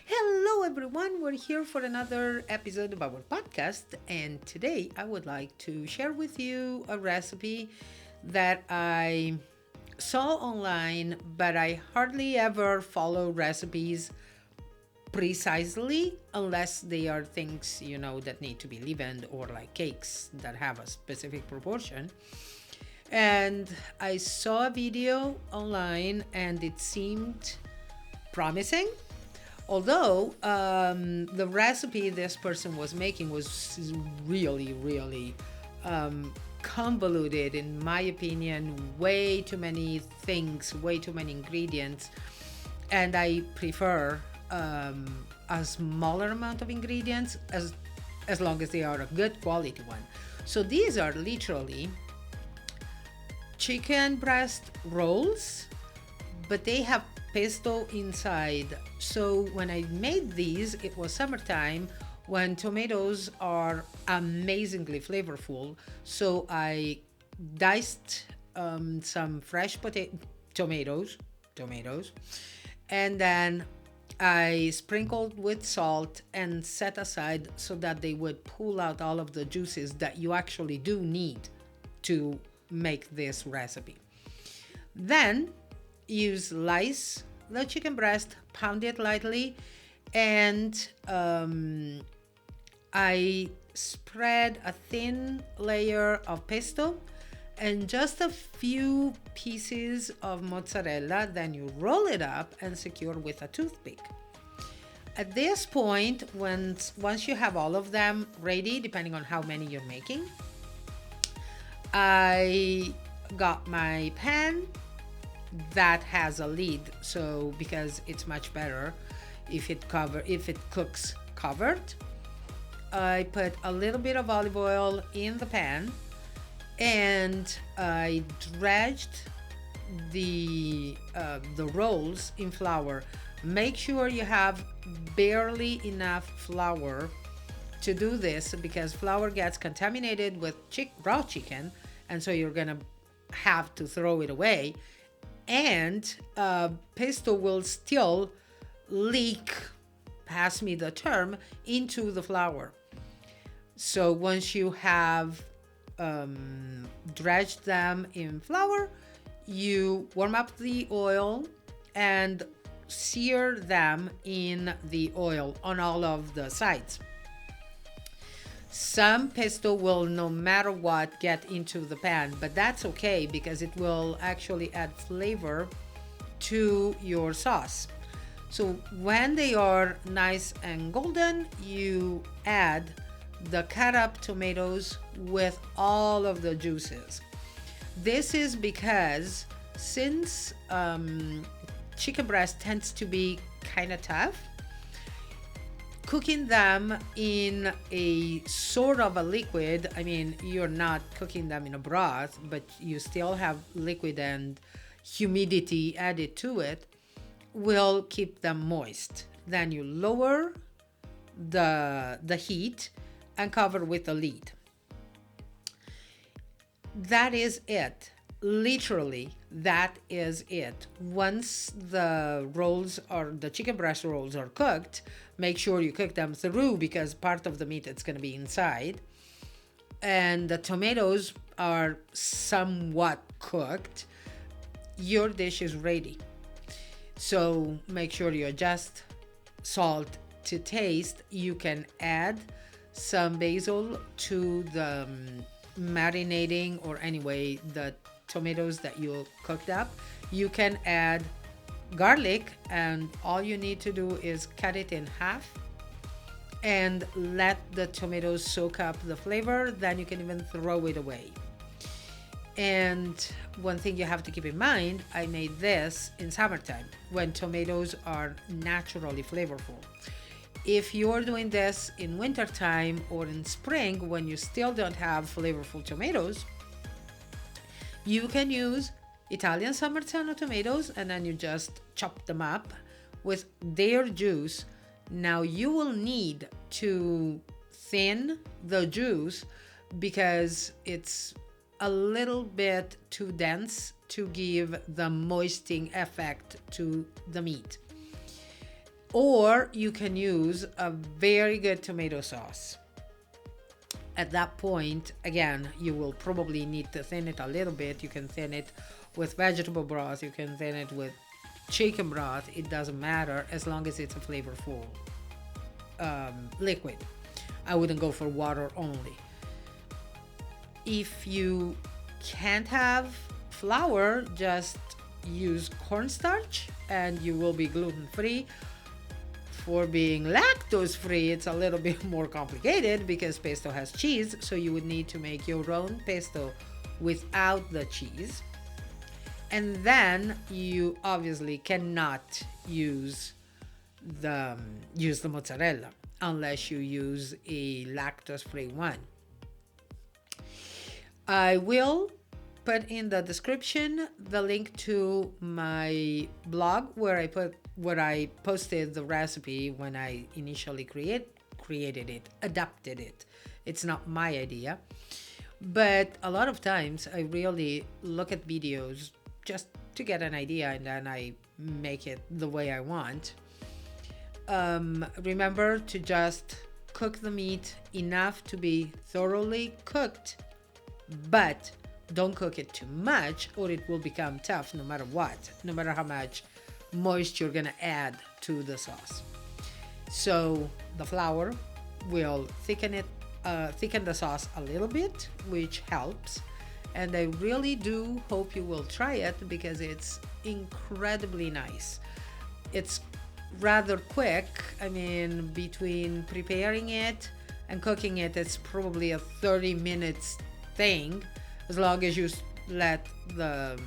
Hello, everyone. We're here for another episode of our podcast. And today I would like to share with you a recipe that I saw online, but I hardly ever follow recipes precisely unless they are things, that need to be leavened or like cakes that have a specific proportion. And I saw a video online and it seemed promising. Although the recipe this person was making was really, really convoluted, in my opinion, way too many things, way too many ingredients. And I prefer a smaller amount of ingredients as long as they are a good quality one. So these are literally chicken breast rolls, but they have pesto inside. So when I made these, it was summertime when tomatoes are amazingly flavorful. So I diced some fresh tomatoes, and then I sprinkled with salt and set aside so that they would pull out all of the juices that you actually do need to make this recipe. Then you slice the chicken breast, pound it lightly, and I spread a thin layer of pesto and just a few pieces of mozzarella. Then you roll it up and secure with a toothpick. At this point, once you have all of them ready, depending on how many you're making, I got my pan that has a lid, so because it's much better if it cooks covered. I put a little bit of olive oil in the pan and I dredged the rolls in flour. Make sure you have barely enough flour to do this because flour gets contaminated with raw chicken, and so you're gonna have to throw it away. And pesto will still leak, pass me the term, into the flour. So once you have dredged them in flour, you warm up the oil and sear them in the oil on all of the sides. Some pesto will, no matter what, get into the pan, but that's okay because it will actually add flavor to your sauce. So when they are nice and golden, you add the cut up tomatoes with all of the juices. This is because since chicken breast tends to be kind of tough, cooking them in a sort of a liquid, I mean, you're not cooking them in a broth, but you still have liquid and humidity added to it, will keep them moist. Then you lower the heat and cover with a lid. That is it. Literally, that is it. Once the chicken breast rolls are cooked, make sure you cook them through because part of the meat is going to be inside. And the tomatoes are somewhat cooked. Your dish is ready. So make sure you adjust salt to taste. You can add some basil to the marinating, or anyway, the tomatoes that you cooked up. You can add garlic, and all you need to do is cut it in half and let the tomatoes soak up the flavor. Then you can even throw it away. And one thing you have to keep in mind, I made this in summertime when tomatoes are naturally flavorful. If you're doing this in wintertime or in spring when you still don't have flavorful tomatoes, you can use Italian Summertano tomatoes and then you just chop them up with their juice. Now you will need to thin the juice because it's a little bit too dense to give the moistening effect to the meat. Or you can use a very good tomato sauce. At that point, again, you will probably need to thin it a little bit. You can thin it with vegetable broth, you can thin it with chicken broth, it doesn't matter as long as it's a flavorful liquid. I wouldn't go for water only. If you can't have flour, just use cornstarch and you will be gluten-free. For being lactose-free, it's a little bit more complicated because pesto has cheese, so you would need to make your own pesto without the cheese. And then you obviously cannot use the mozzarella unless you use a lactose-free one. I will put in the description the link to my blog where I posted the recipe when I initially created it, adapted it. It's not my idea. But a lot of times I really look at videos just to get an idea and then I make it the way I want. Remember to just cook the meat enough to be thoroughly cooked, but don't cook it too much or it will become tough no matter what, no matter how much moisture you're gonna add to the sauce. So the flour will thicken the sauce a little bit, which helps. And I really do hope you will try it because it's incredibly nice. It's rather quick. I mean, between preparing it and cooking it, it's probably a 30 minutes thing, as long as you let the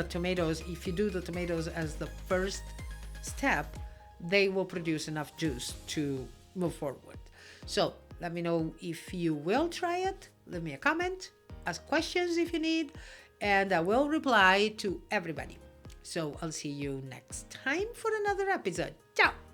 tomatoes, if you do the tomatoes as the first step, they will produce enough juice to move forward. So let me know if you will try it. Leave me a comment, ask questions if you need, and I will reply to everybody. So I'll see you next time for another episode. Ciao!